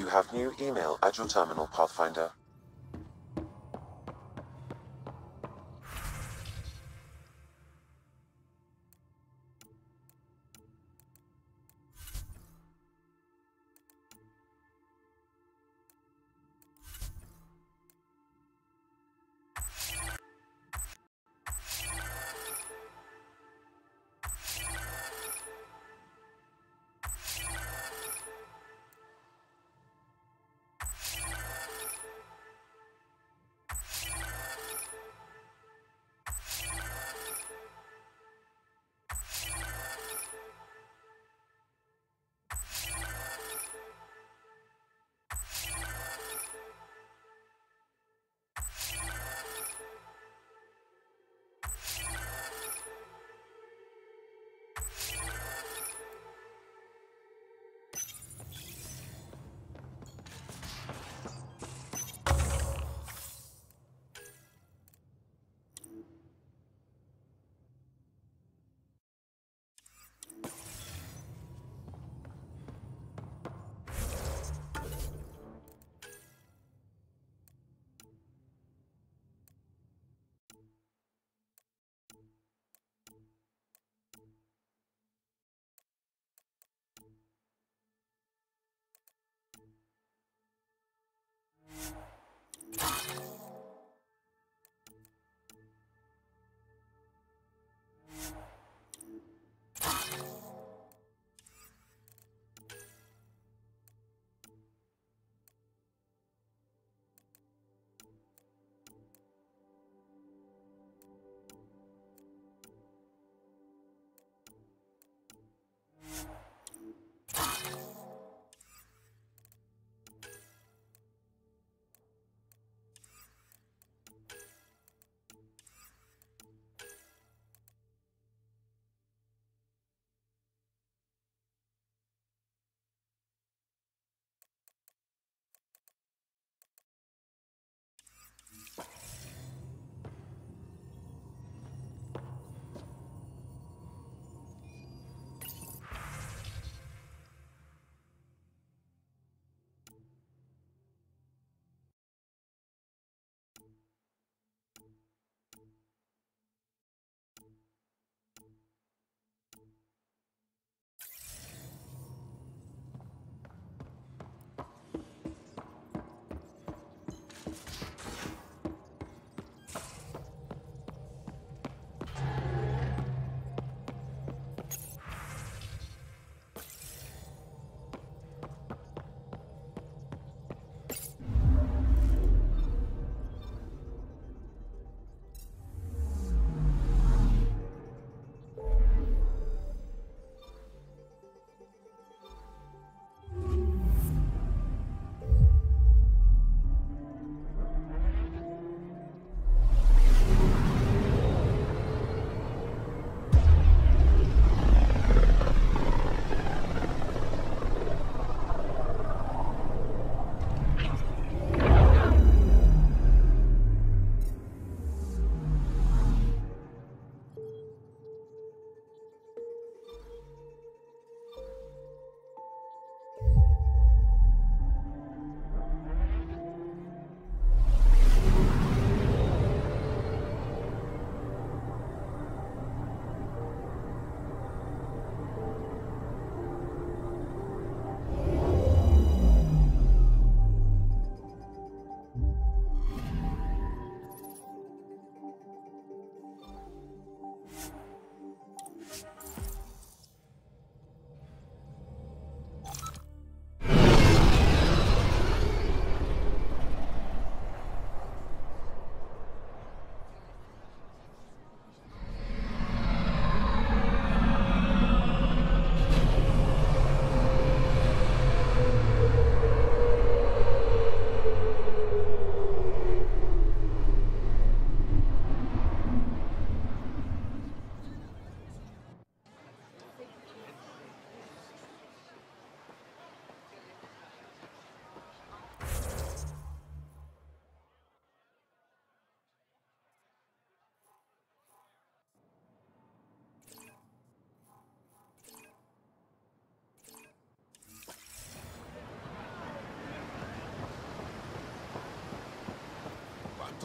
You have new email at your terminal, Pathfinder.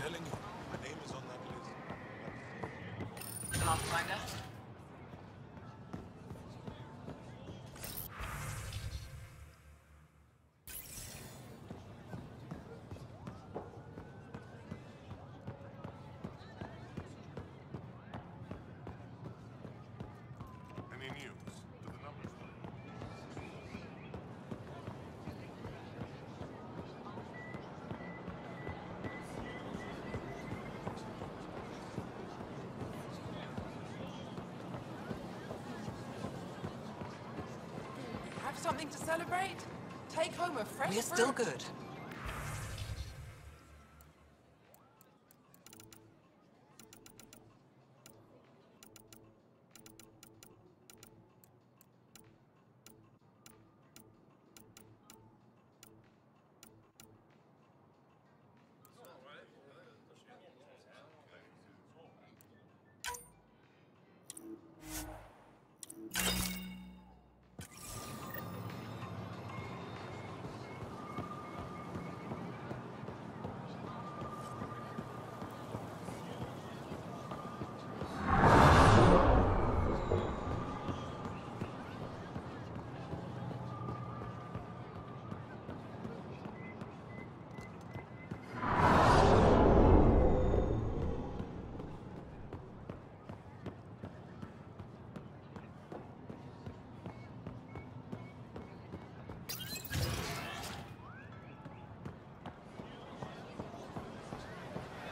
telling you, my name is on that list. Pathfinder? Any news? Do the numbers work? Have something to celebrate? Take home a fresh We're still fruit. good.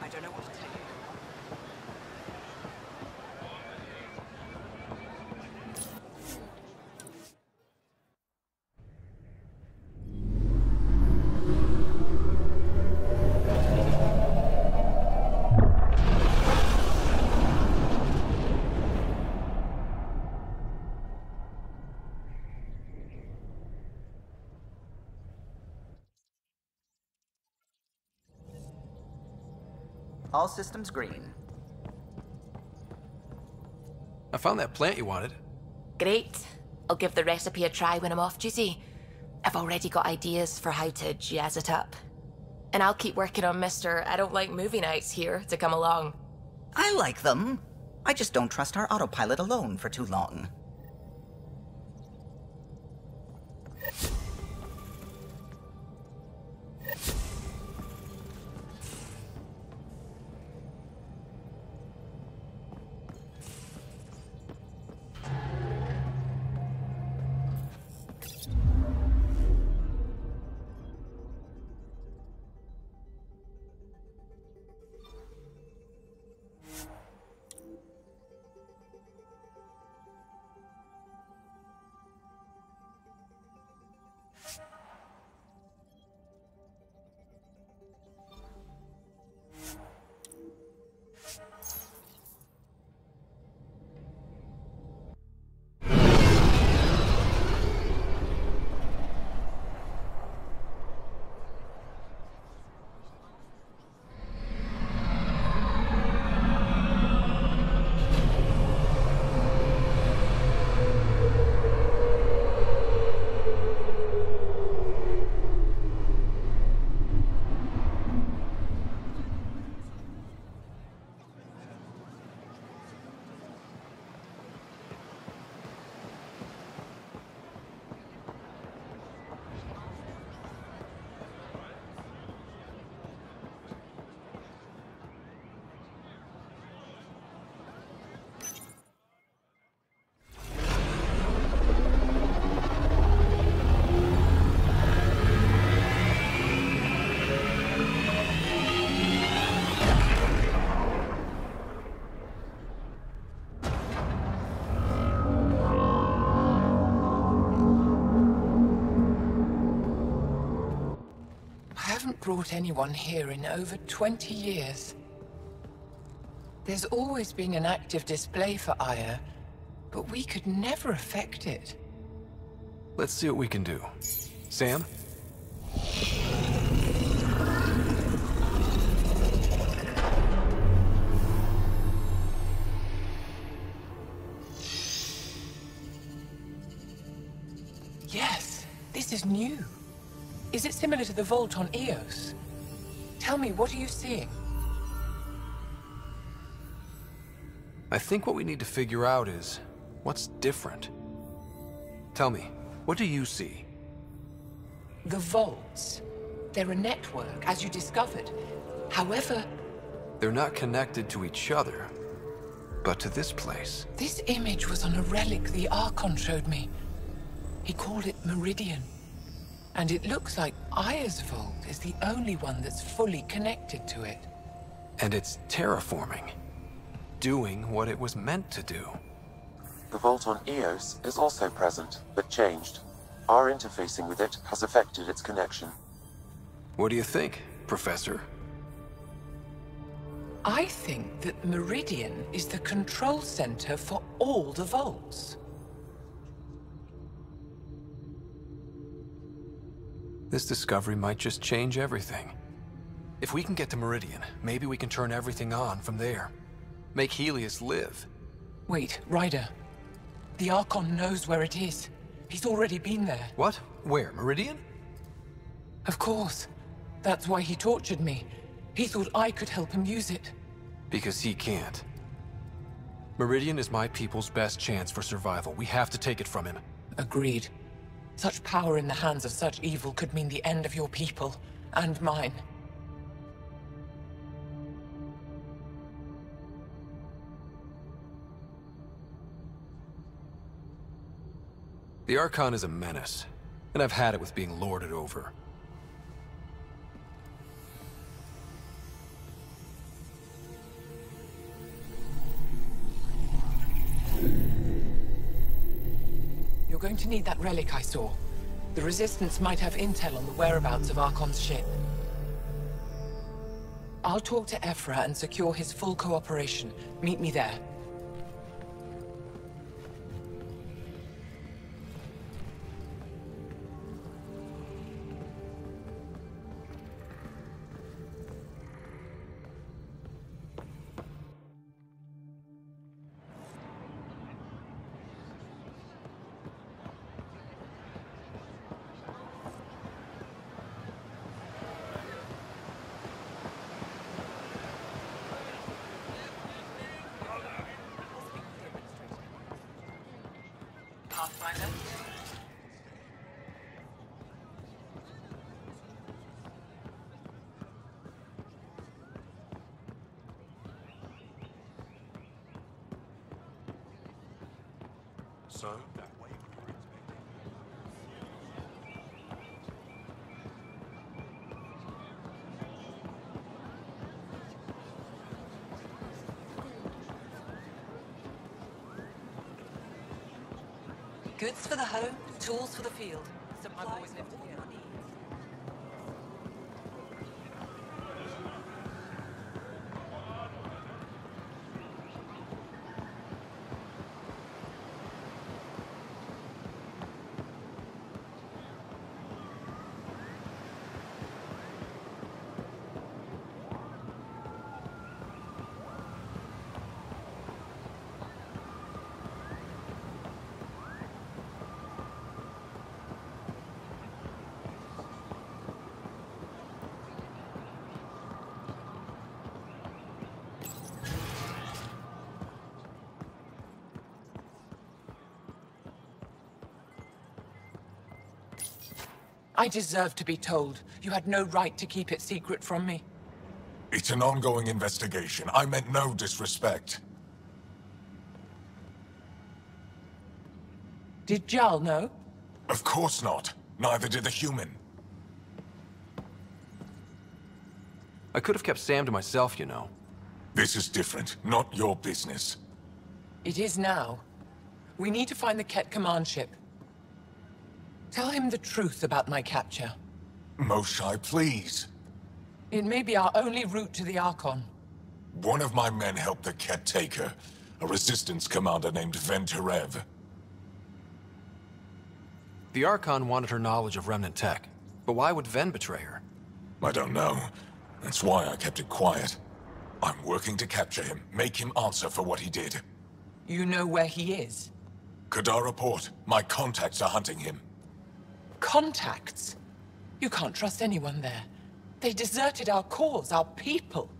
I don't know what to tell you. All systems green. I found that plant you wanted. Great. I'll give the recipe a try when I'm off duty. I've already got ideas for how to jazz it up. And I'll keep working on Mr. I don't like movie nights here to come along. I like them. I just don't trust our autopilot alone for too long. Brought anyone here in over 20 years. There's always been an active display for Aya, but we could never affect it. Let's see what we can do. Sam? Yes, this is new. Is it similar to the vault on Eos? Tell me, what are you seeing? I think what we need to figure out is what's different. Tell me, what do you see? The vaults. They're a network, as you discovered. However, They're not connected to each other, but to this place. this image was on a relic the Archon showed me. He called it Meridian. And it looks like Aya's vault is the only one that's fully connected to it. And it's terraforming. Doing what it was meant to do. The vault on Eos is also present, but changed. Our interfacing with it has affected its connection. What do you think, Professor? I think that Meridian is the control center for all the vaults. This discovery might just change everything. If we can get to Meridian, maybe we can turn everything on from there. Make Helios live. Wait, Ryder. The Archon knows where it is. He's already been there. What? Where? Meridian? Of course. That's why he tortured me. He thought I could help him use it. Because he can't. Meridian is my people's best chance for survival. We have to take it from him. Agreed. Such power in the hands of such evil could mean the end of your people, and mine. The Archon is a menace, and I've had it with being lorded over. You're going to need that relic I saw. The Resistance might have intel on the whereabouts of Archon's ship. I'll talk to Ephra and secure his full cooperation. Meet me there. Pathfinder? So, that way we were expecting. Goods for the home, tools for the field. Supplies for all your needs. I deserve to be told. You had no right to keep it secret from me. It's an ongoing investigation. I meant no disrespect. Did Jal know? Of course not. Neither did the human. I could have kept Sam to myself, you know. This is different. Not your business. It is now. We need to find the Ket command ship. Tell him the truth about my capture. Moshai, please. It may be our only route to the Archon. One of my men helped the Ket take her. A resistance commander named Venturev. The Archon wanted her knowledge of Remnant tech, but why would Ven betray her? I don't know. That's why I kept it quiet. I'm working to capture him, make him answer for what he did. You know where he is? Kadara Port. My contacts are hunting him. Contacts? You can't trust anyone there. They deserted our cause, our people.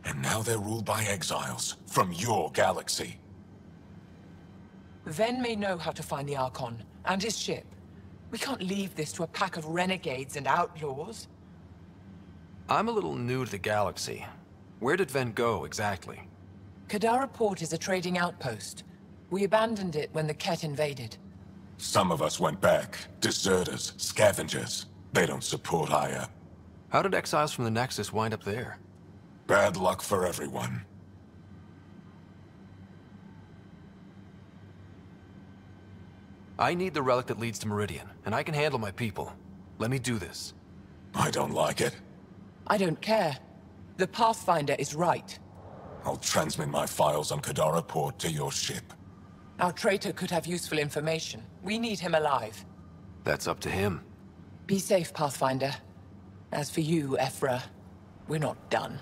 And now they're ruled by exiles from your galaxy. Ven may know how to find the Archon, and his ship. We can't leave this to a pack of renegades and outlaws. I'm a little new to the galaxy. Where did Ven go, exactly? Kadara Port is a trading outpost. We abandoned it when the Ket invaded. Some of us went back. Deserters, scavengers. They don't support Aya. How did exiles from the Nexus wind up there? Bad luck for everyone. I need the relic that leads to Meridian, and I can handle my people. Let me do this. I don't like it. I don't care. The Pathfinder is right. I'll transmit my files on Kadara Port to your ship. Our traitor could have useful information. We need him alive. That's up to him. Be safe, Pathfinder. As for you, Ephra, we're not done.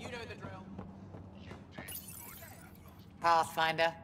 You know the drill. Pathfinder.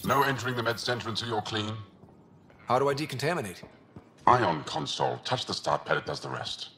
No entering the med center until you're clean. How do I decontaminate? Ion console. Touch the start pad, it does the rest.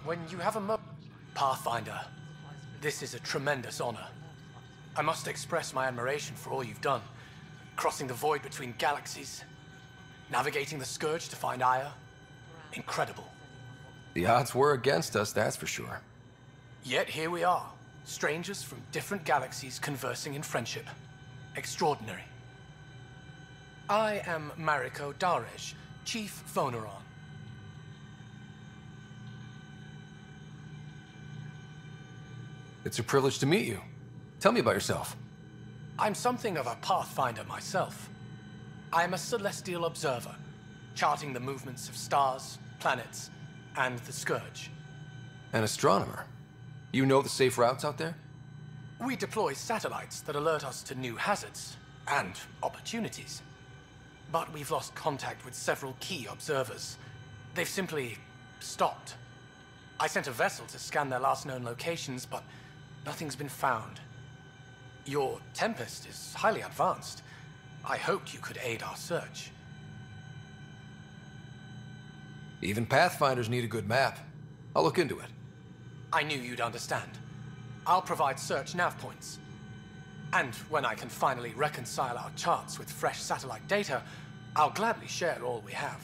When you have a Pathfinder, this is a tremendous honor. I must express my admiration for all you've done. Crossing the void between galaxies, navigating the Scourge to find Aya. Incredible. The odds were against us, that's for sure. Yet here we are, strangers from different galaxies conversing in friendship. Extraordinary. I am Mariko Darej, Chief Phoneron. It's a privilege to meet you. Tell me about yourself. I'm something of a pathfinder myself. I am a celestial observer, charting the movements of stars, planets, and the Scourge. An astronomer. You know the safe routes out there? We deploy satellites that alert us to new hazards and opportunities. But we've lost contact with several key observers. They've simply stopped. I sent a vessel to scan their last known locations, but nothing's been found. Your Tempest is highly advanced. I hoped you could aid our search. Even Pathfinders need a good map. I'll look into it. I knew you'd understand. I'll provide search nav points. And when I can finally reconcile our charts with fresh satellite data, I'll gladly share all we have.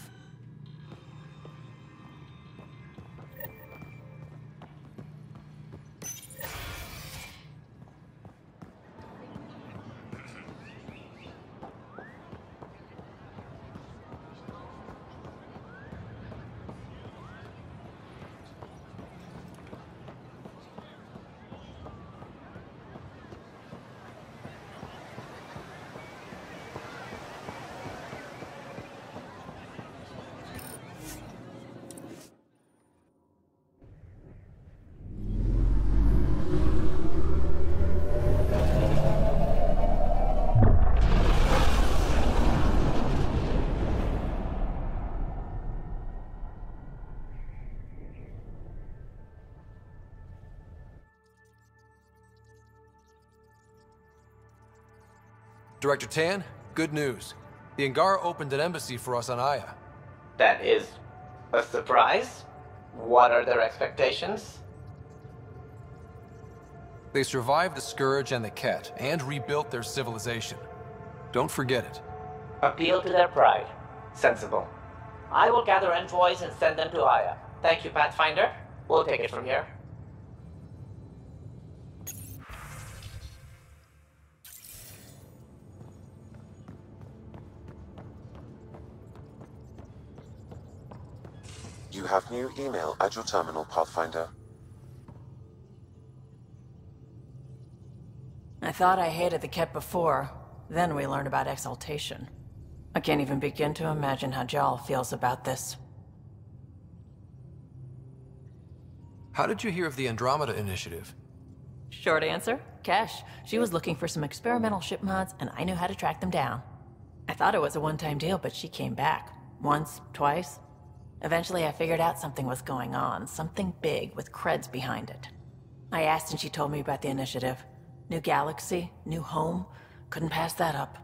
Director Tan, good news. The Angara opened an embassy for us on Aya. That is a surprise? What are their expectations? They survived the Scourge and the Ket, and rebuilt their civilization. Don't forget it. Appeal to their pride. Sensible. I will gather envoys and send them to Aya. Thank you, Pathfinder. We'll take it from here. You have new email at your terminal, Pathfinder. I thought I hated the Ket before. Then we learned about exaltation. I can't even begin to imagine how Jal feels about this. How did you hear of the Andromeda initiative? Short answer, Cash. She was looking for some experimental ship mods, and I knew how to track them down. I thought it was a one-time deal, but she came back. Once, twice. Eventually I figured out something was going on, something big with creds behind it. I asked and she told me about the initiative. New galaxy, new home. Couldn't pass that up.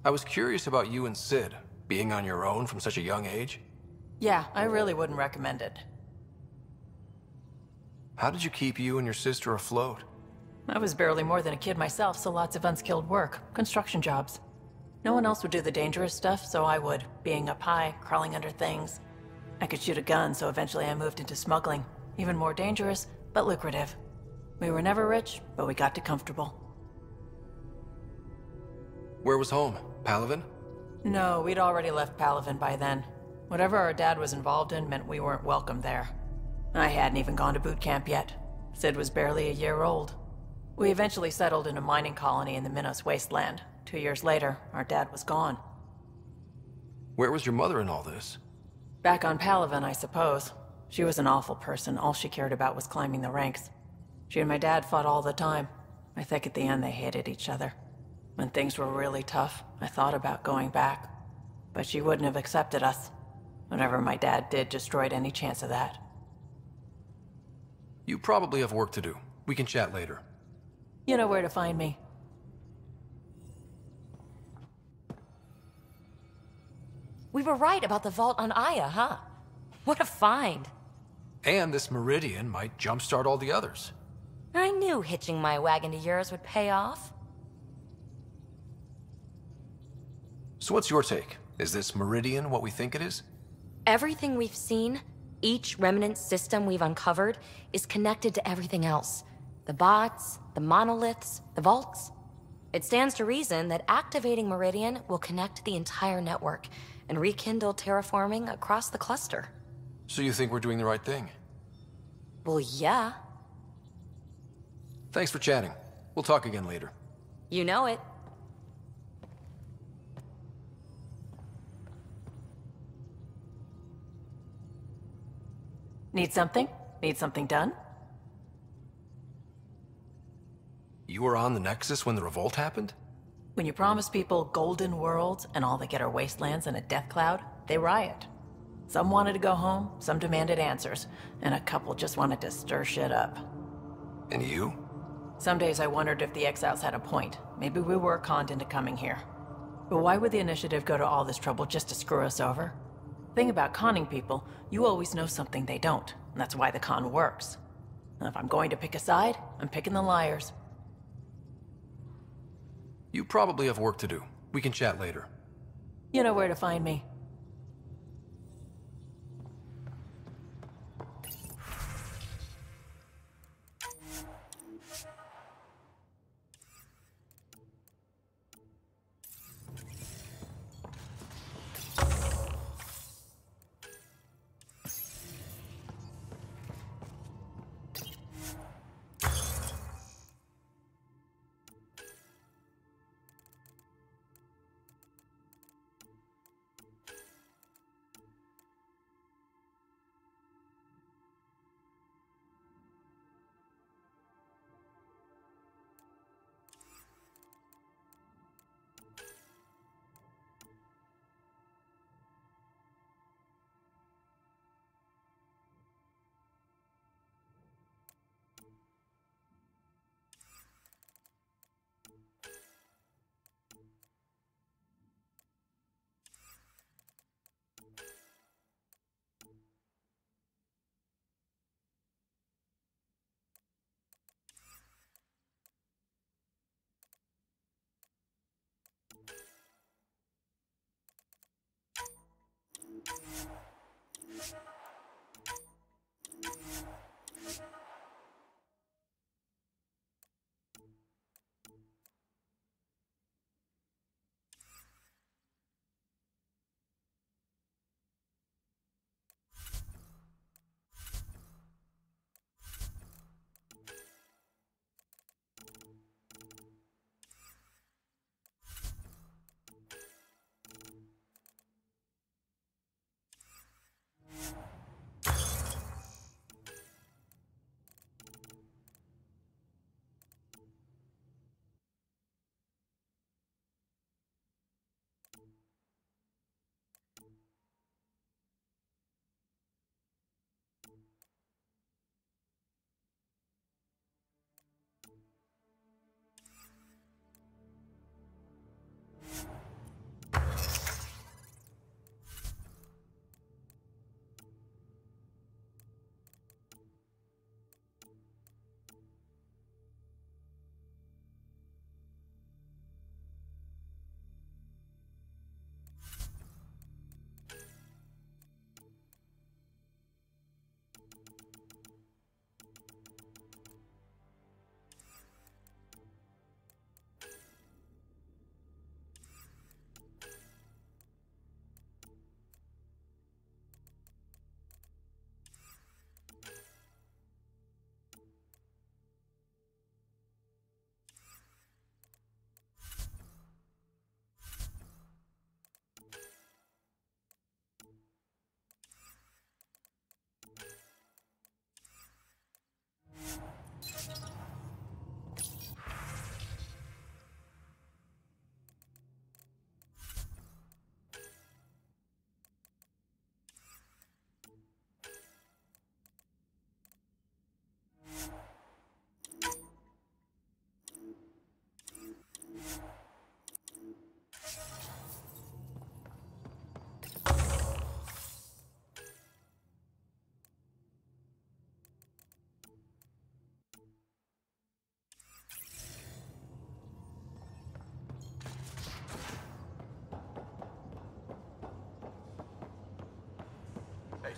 I was curious about you and Sid, being on your own from such a young age. Yeah, I really wouldn't recommend it. How did you keep you and your sister afloat? I was barely more than a kid myself, so lots of unskilled work, construction jobs. No one else would do the dangerous stuff, so I would, being up high, crawling under things. I could shoot a gun, so eventually I moved into smuggling. Even more dangerous, but lucrative. We were never rich, but we got too comfortable. Where was home? Palaven? No, we'd already left Palaven by then. Whatever our dad was involved in meant we weren't welcome there. I hadn't even gone to boot camp yet. Sid was barely a year old. We eventually settled in a mining colony in the Minos wasteland. 2 years later, our dad was gone. Where was your mother in all this? Back on Palaven, I suppose. She was an awful person. All she cared about was climbing the ranks. She and my dad fought all the time. I think at the end they hated each other. When things were really tough, I thought about going back. But she wouldn't have accepted us. Whatever my dad did destroyed any chance of that. You probably have work to do. We can chat later. You know where to find me. We were right about the vault on Aya, huh? What a find. And this Meridian might jumpstart all the others. I knew hitching my wagon to yours would pay off. So what's your take? Is this Meridian what we think it is? Everything we've seen, each remnant system we've uncovered, is connected to everything else. The bots, the monoliths, the vaults. It stands to reason that activating Meridian will connect the entire network and rekindle terraforming across the cluster. So you think we're doing the right thing? Well, yeah. Thanks for chatting. We'll talk again later. You know it. Need something? Need something done? You were on the Nexus when the revolt happened? When you promise people golden worlds and all they get are wastelands and a death cloud, they riot. Some wanted to go home, some demanded answers, and a couple just wanted to stir shit up. And you? Some days I wondered if the exiles had a point. Maybe we were conned into coming here. But why would the Initiative go to all this trouble just to screw us over? Thing about conning people, you always know something they don't, and that's why the con works. And if I'm going to pick a side, I'm picking the liars. You probably have work to do. We can chat later. You know where to find me.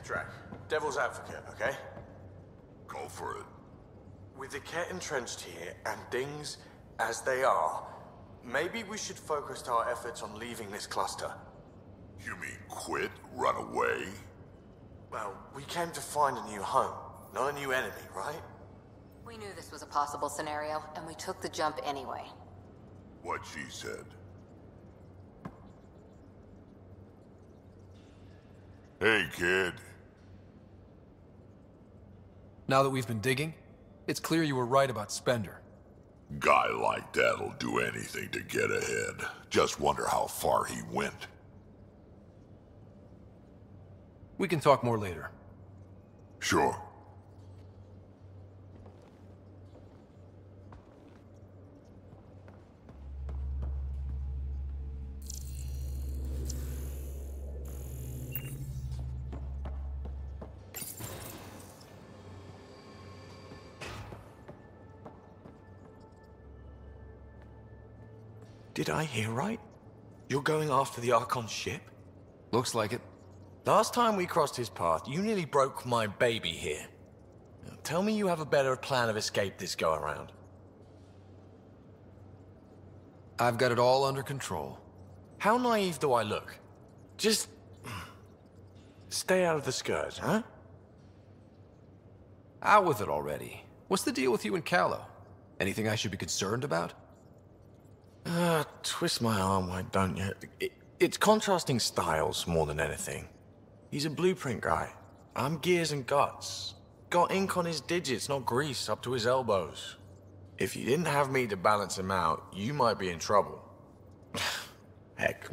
Drac. Devil's advocate, okay? Go for it. With the Ket entrenched here, and things as they are, maybe we should focus our efforts on leaving this cluster. You mean quit? Run away? Well, we came to find a new home, not a new enemy, right? We knew this was a possible scenario, and we took the jump anyway. What she said. Hey, kid. Now that we've been digging, it's clear you were right about Spender. Guy like that'll do anything to get ahead. Just wonder how far he went. We can talk more later. Sure. Did I hear right? You're going after the Archon's ship? Looks like it. Last time we crossed his path, you nearly broke my baby here. Now, tell me you have a better plan of escape this go-around. I've got it all under control. How naive do I look? Just... stay out of the Scourge, huh? Out with it already. What's the deal with you and Callow? Anything I should be concerned about? Twist my arm, why don't you? It's contrasting styles more than anything. He's a blueprint guy. I'm gears and guts. Got ink on his digits, not grease up to his elbows. If you didn't have me to balance him out, you might be in trouble. Heck,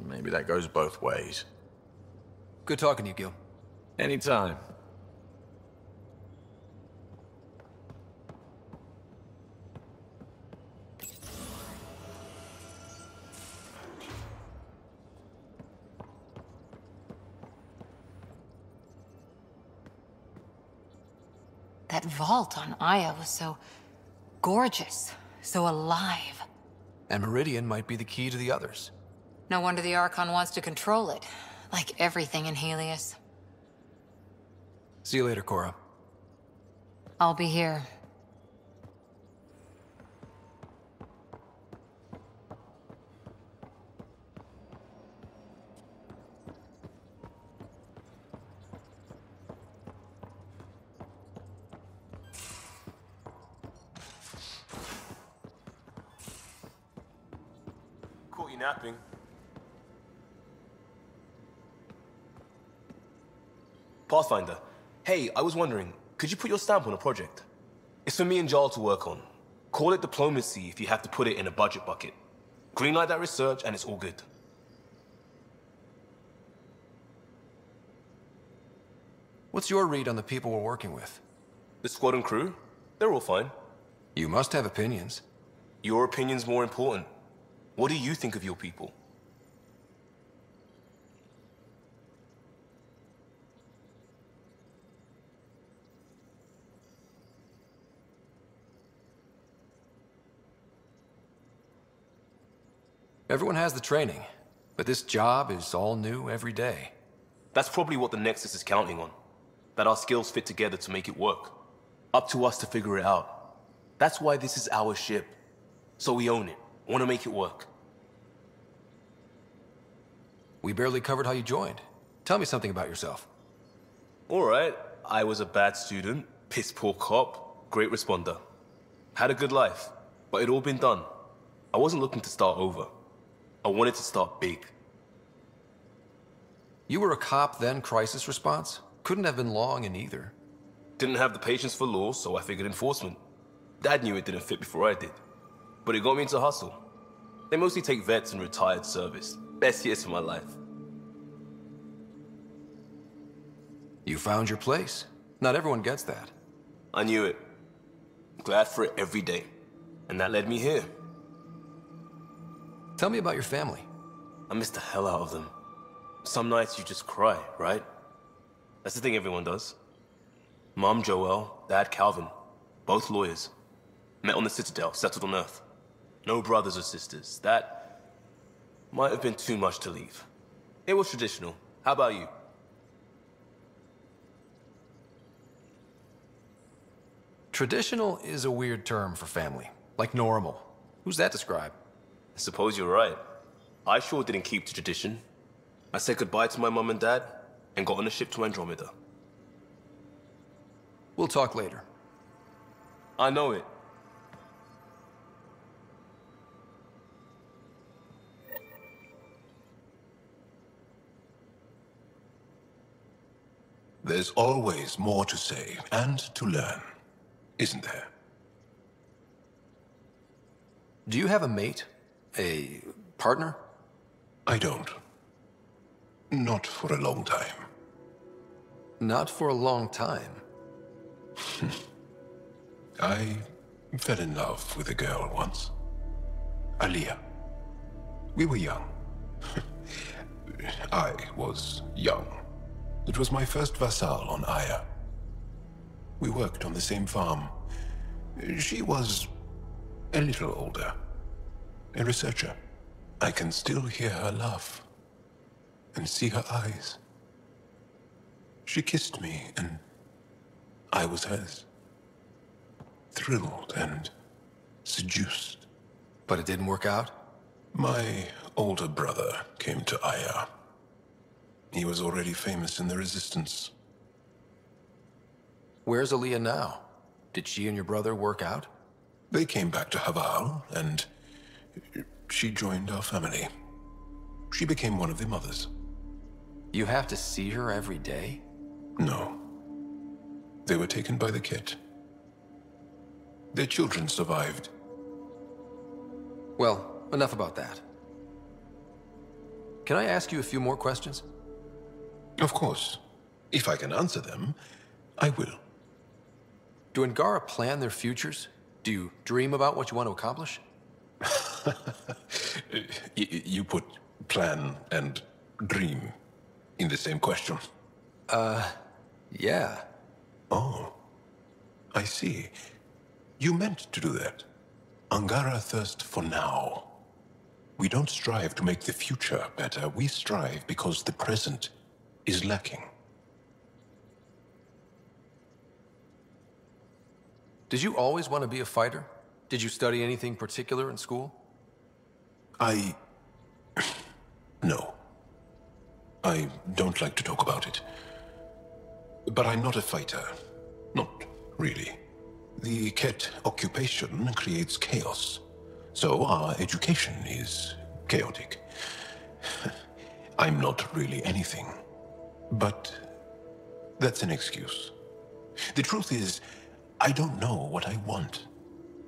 maybe that goes both ways. Good talking to you, Gil. Anytime. That vault on Aya was so gorgeous, so alive. And Meridian might be the key to the others. No wonder the Archon wants to control it, like everything in Helios. See you later, Cora. I'll be here. Caught you napping. Pathfinder, hey, I was wondering, could you put your stamp on a project? It's for me and Jarl to work on. Call it diplomacy if you have to put it in a budget bucket. Greenlight that research and it's all good. What's your read on the people we're working with? The squad and crew? They're all fine. You must have opinions. Your opinion's more important. What do you think of your people? Everyone has the training, but this job is all new every day. That's probably what the Nexus is counting on. That our skills fit together to make it work. Up to us to figure it out. That's why this is our ship. So we own it. Want to make it work. We barely covered how you joined. Tell me something about yourself. Alright, I was a bad student, piss poor cop, great responder. Had a good life, but it all been done. I wasn't looking to start over. I wanted to start big. You were a cop, then crisis response? Couldn't have been long in either. Didn't have the patience for law, so I figured enforcement. Dad knew it didn't fit before I did. But it got me into hustle. They mostly take vets and retired service. Best years of my life. You found your place. Not everyone gets that. I knew it. Glad for it every day. And that led me here. Tell me about your family. I miss the hell out of them. Some nights you just cry, right? That's the thing everyone does. Mom Joelle, Dad Calvin. Both lawyers. Met on the Citadel, settled on Earth. No brothers or sisters. That might have been too much to leave. It was traditional. How about you? Traditional is a weird term for family. Like normal. Who's that describe? I suppose you're right. I sure didn't keep to tradition. I said goodbye to my mom and dad and got on a ship to Andromeda. We'll talk later. I know it. There's always more to say and to learn, isn't there? Do you have a mate? A partner? I don't. Not for a long time. Not for a long time? I fell in love with a girl once. Aliyah. We were young. I was young. It was my first vassal on Aya. We worked on the same farm. She was a little older. A researcher. I can still hear her laugh and see her eyes. She kissed me and I was hers. Thrilled and seduced. But it didn't work out? My older brother came to Aya. He was already famous in the Resistance. Where's Aliyah now? Did she and your brother work out? They came back to Haval, and she joined our family. She became one of the mothers. You have to see her every day? No. They were taken by the Ket. Their children survived. Well, enough about that. Can I ask you a few more questions? Of course. If I can answer them, I will. Do Angara plan their futures? Do you dream about what you want to accomplish? You put plan and dream in the same question. Yeah. Oh, I see. You meant to do that. Angara thirst for now. We don't strive to make the future better. We strive because the present is lacking. Did you always want to be a fighter? Did you study anything particular in school? No. I don't like to talk about it. But I'm not a fighter. Not really. The Ket occupation creates chaos. So our education is chaotic. I'm not really anything. But that's an excuse. The truth is, I don't know what I want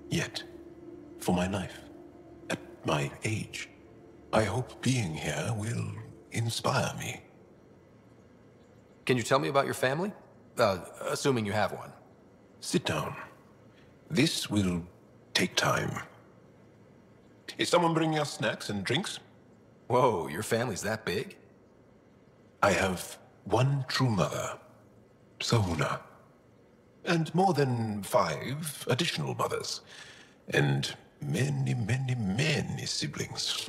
yet for my life at my age. I hope being here will inspire me. Can you tell me about your family? Assuming you have one. Sit down. This will take time. Is someone bringing us snacks and drinks? Whoa, your family's that big? I have one true mother, Sahuna, and more than 5 additional mothers, and many siblings,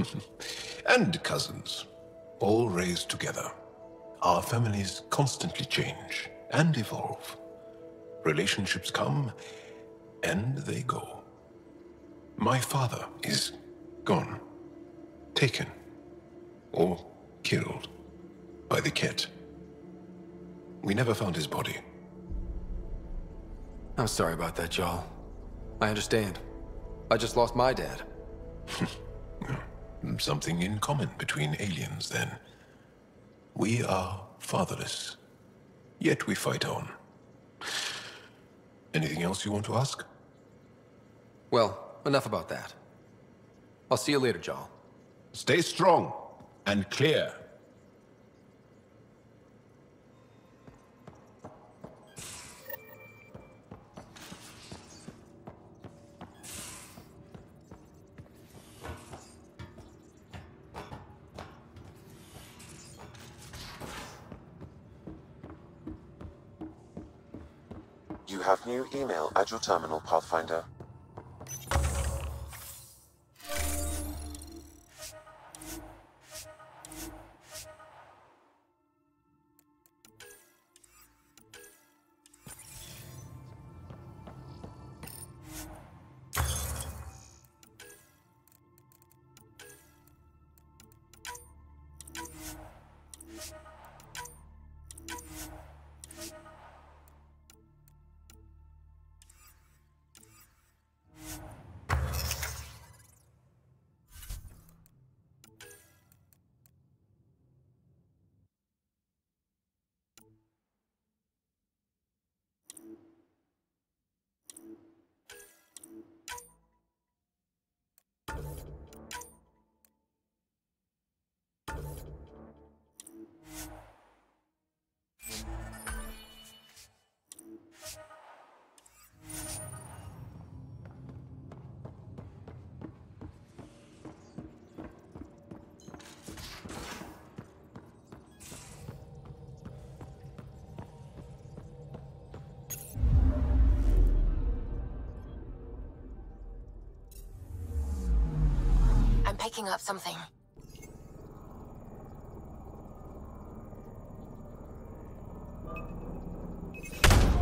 and cousins, all raised together. Our families constantly change and evolve. Relationships come and they go. My father is gone, taken, or killed by the Ket. We never found his body. I'm sorry about that, Jarl. I understand. I just lost my dad. Something in common between aliens, then. We are fatherless, yet we fight on. Anything else you want to ask? Well, enough about that. I'll see you later, Jarl. Stay strong and clear. You have new email at your terminal, Pathfinder. picking up something.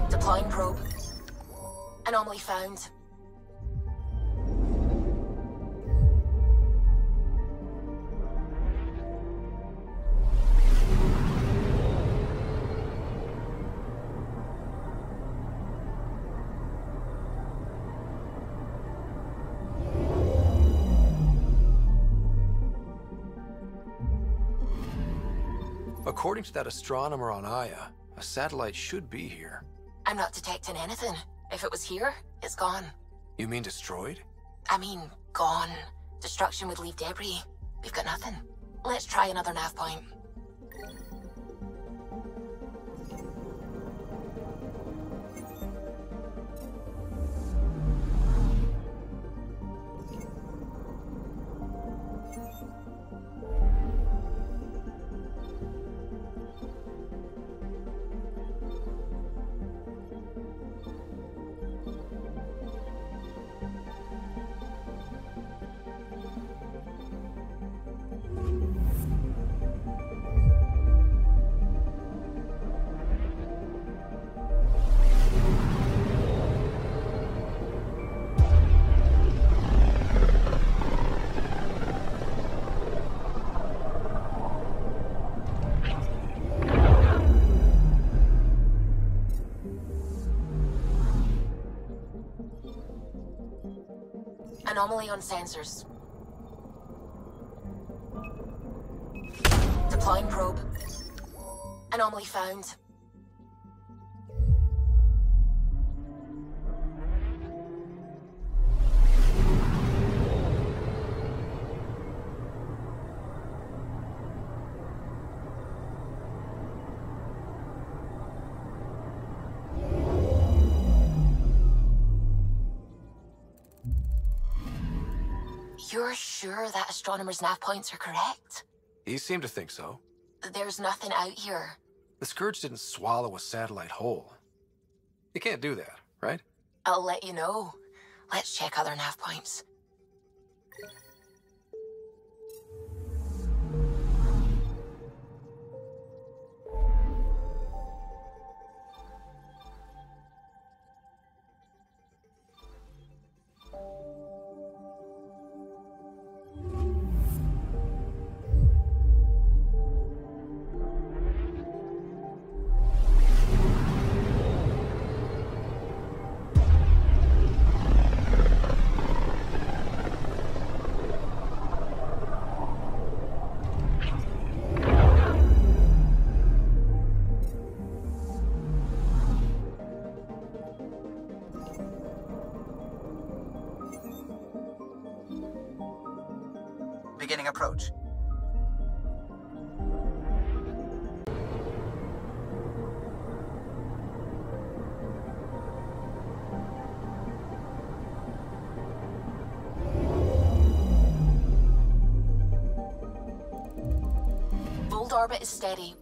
Deploying probe. Anomaly found. According to that astronomer on Aya, a satellite should be here. I'm not detecting anything. If it was here, it's gone. You mean destroyed? I mean, gone. Destruction would leave debris. We've got nothing. Let's try another nav point. Anomaly on sensors. Deploying probe. Anomaly found. You're sure that astronomer's nav points are correct? He seemed to think so. There's nothing out here. The Scourge didn't swallow a satellite whole. You can't do that, right? I'll let you know. Let's check other nav points. Beginning approach. Bold orbit is steady.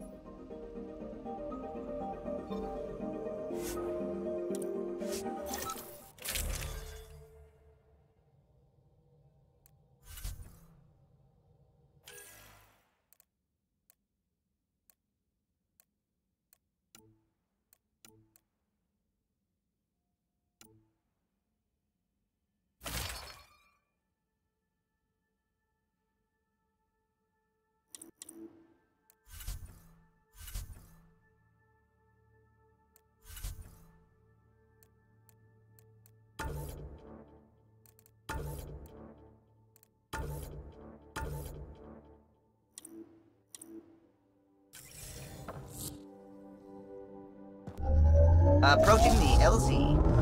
Approaching the LZ.